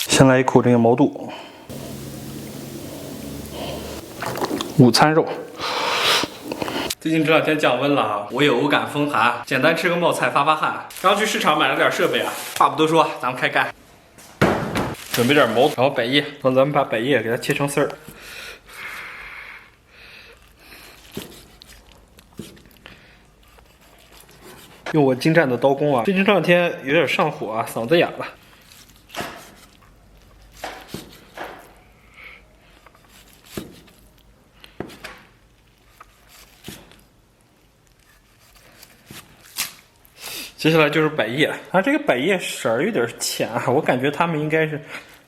先来一口这个毛肚，午餐肉。最近这2天降温了啊，我也偶感风寒，简单吃个冒菜发发汗。刚去市场买了点设备啊，话不多说，咱们开干。准备点毛肚，然后百叶，咱们把百叶给它切成丝儿。用我精湛的刀工啊，最近这2天有点上火啊，嗓子哑了。接下来就是百叶，这个百叶色儿有点浅啊，我感觉他们应该是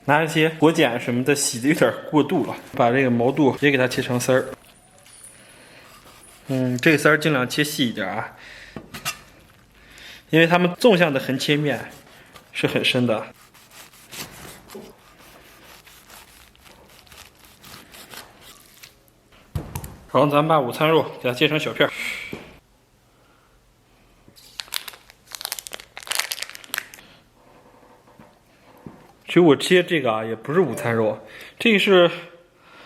拿一些果碱什么的洗的有点过度了。把这个毛肚也给它切成丝儿。这个丝儿尽量切细一点啊，因为它们纵向的横切面是很深的。然后咱们把午餐肉给它切成小片。其实我切这个啊，也不是午餐肉，这个是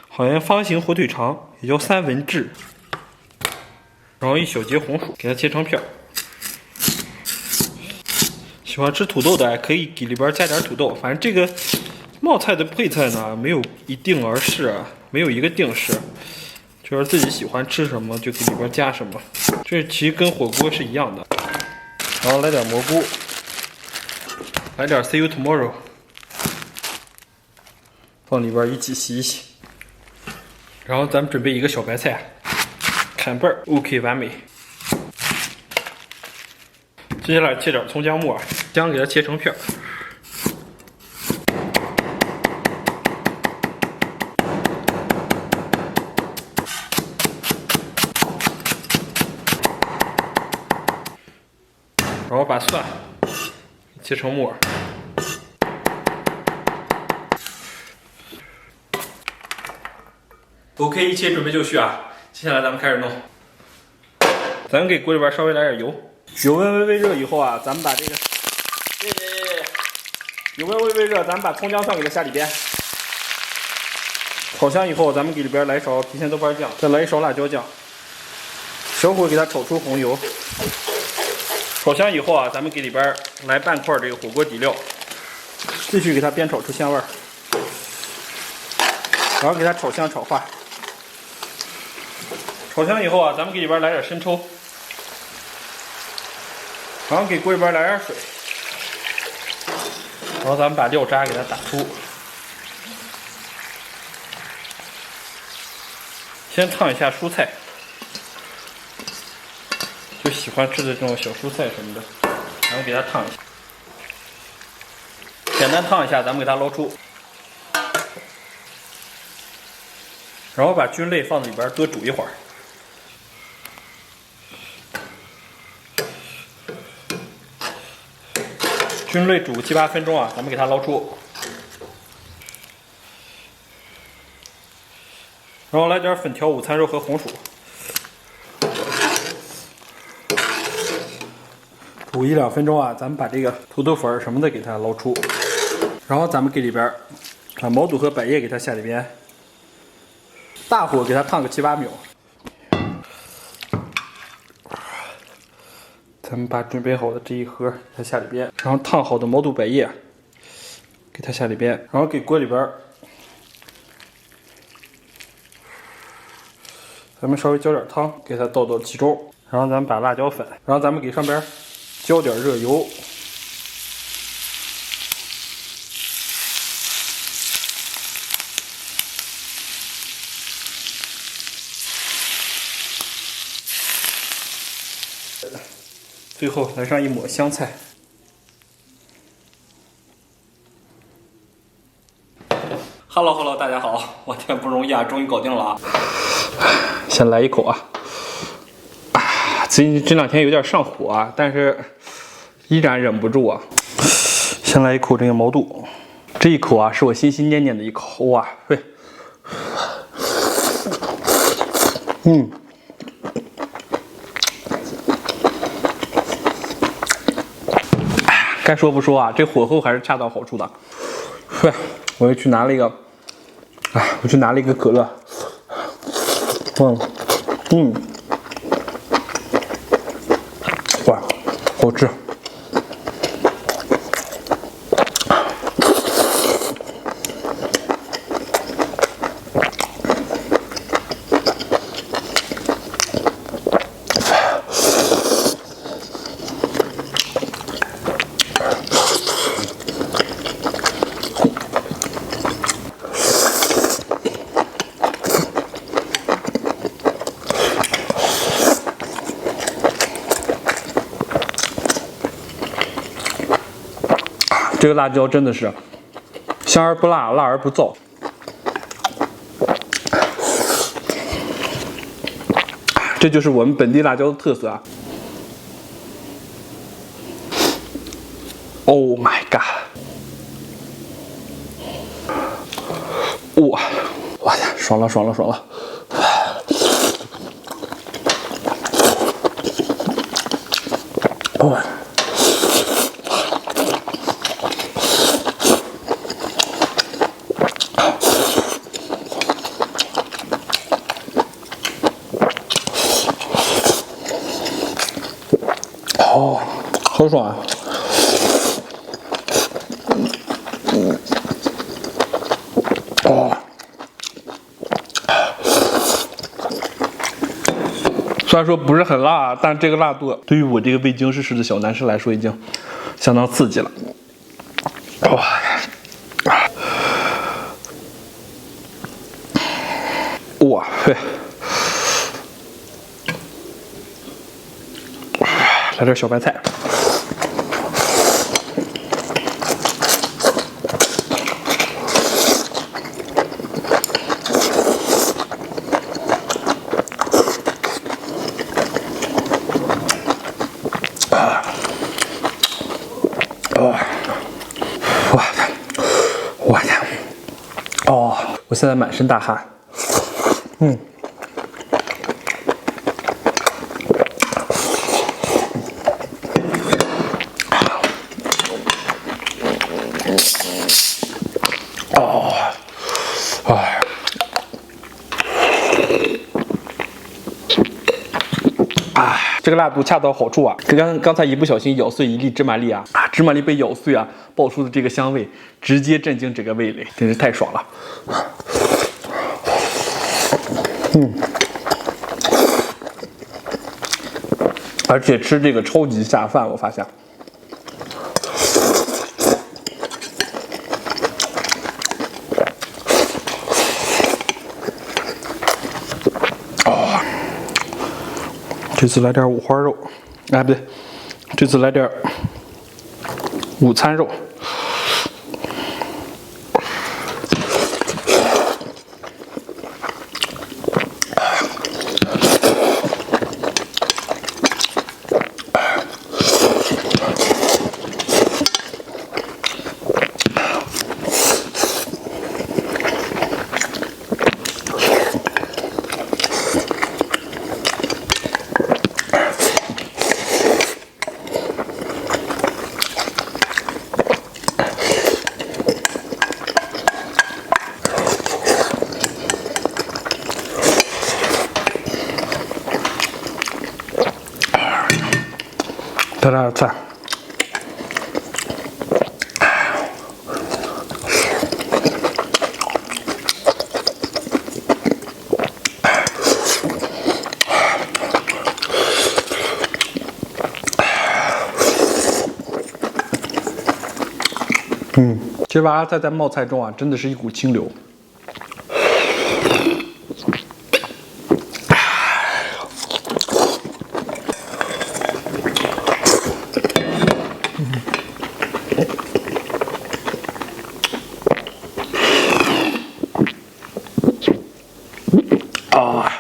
好像方形火腿肠，也叫三文治。然后一小节红薯，给它切成片。喜欢吃土豆的可以给里边加点土豆，反正这个冒菜的配菜呢，没有一定而是，没有一个定式，就是自己喜欢吃什么就给里边加什么。这其实跟火锅是一样的。然后来点蘑菇，来点 See you tomorrow。放里边一起洗一洗，然后咱们准备一个小白菜，砍瓣 ，OK 完美。接下来切点葱姜末，姜给它切成片。然后把蒜切成末。OK， 一切准备就绪啊！接下来咱们开始弄。咱们给锅里边稍微来点油，油温微微热以后啊，咱们把这个，油温微微热，咱们把葱姜蒜给它下里边。炒香以后，咱们给里边来一勺郫县豆瓣酱，再来一勺辣椒酱，小火给它炒出红油。炒香以后啊，咱们给里边来半块这个火锅底料，继续给它煸炒出香味儿，然后给它炒香炒化。炒香以后啊，咱们给里边来点生抽，然后给锅里边来点水，然后咱们把料渣给它打出。先烫一下蔬菜，就喜欢吃的这种小蔬菜什么的，然后给它烫一下，简单烫一下，咱们给它捞出，然后把菌类放在里边多煮一会儿。菌类煮7、8分钟啊，咱们给它捞出，然后来点粉条午餐肉和红薯，煮1、2分钟啊，咱们把这个土豆粉什么的给它捞出，然后咱们给里边把毛肚和百叶给它下里边，大火给它烫个7、8秒。咱们把准备好的这一盒给它下里边，然后烫好的毛肚百叶给它下里边，然后给锅里边咱们稍微浇点汤，给它倒到其中，然后咱们把辣椒粉，然后咱们给上边浇点热油，最后来上一抹香菜。Hello， 大家好，我天不容易啊，终于搞定了啊！先来一口啊！最近这2天有点上火啊，但是依然忍不住啊。先来一口这个毛肚，这一口啊是我心心念念的一口哇！对，该说不说啊，这火候还是恰到好处的。对，我又去拿了一个，我去拿了一个可乐。哇，好吃。这个辣椒真的是香而不辣，辣而不燥。这就是我们本地辣椒的特色啊 ！Oh my god！ 哇，爽了！哦。哦，好爽啊！哦，虽然说不是很辣，但这个辣度对于我这个未经世事的小男生来说已经相当刺激了。哇，嘿！来点小白菜。我天！哦，我现在满身大汗。这个辣度恰到好处啊！刚才一不小心咬碎一粒芝麻粒啊，芝麻粒被咬碎啊，爆出的这个香味直接震惊整个味蕾，真是太爽了。而且吃这个超级下饭，我发现。这次来点五花肉，不对，这次来点午餐肉。再来点菜。其实娃娃菜在冒菜中啊，真的是一股清流。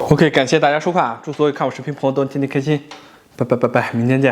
OK， 感谢大家收看啊！祝所有看我视频朋友都天天开心，拜拜，明天见。